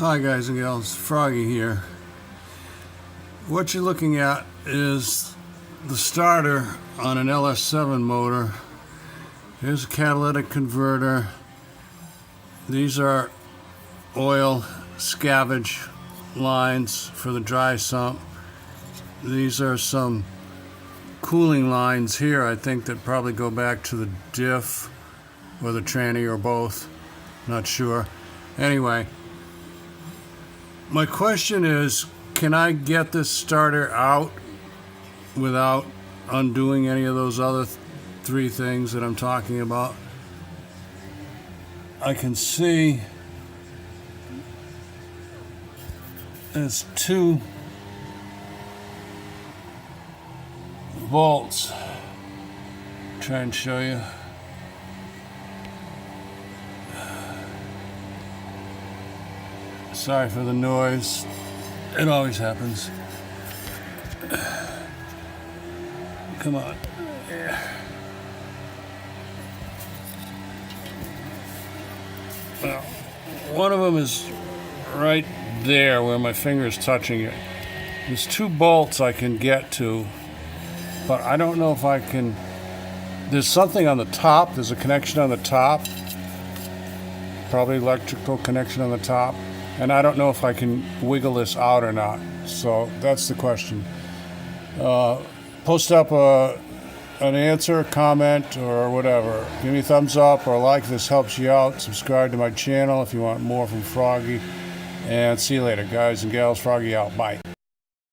Hi guys and gals, Froggy here. What you're looking at is the starter on an ls7 motor. Here's a catalytic converter. These are oil scavenge lines for the dry sump. These are some cooling lines here, I think, that probably go back to the diff or the tranny or both. Not sure. Anyway, my question is, can I get this starter out without undoing any of those other three things that I'm talking about? I can see there's two bolts. Try and show you. Sorry for the noise. It always happens. Come on. Well, one of them is right there where my finger is touching it. There's two bolts I can get to, but I don't know if I can. There's something on the top. There's a connection on the top. Probably electrical connection on the top. And I don't know if I can wiggle this out or not. So that's the question. Post up an answer, comment, or whatever. Give me a thumbs up or a like if this helps you out. Subscribe to my channel if you want more from Froggy. And see you later, guys and gals. Froggy out. Bye.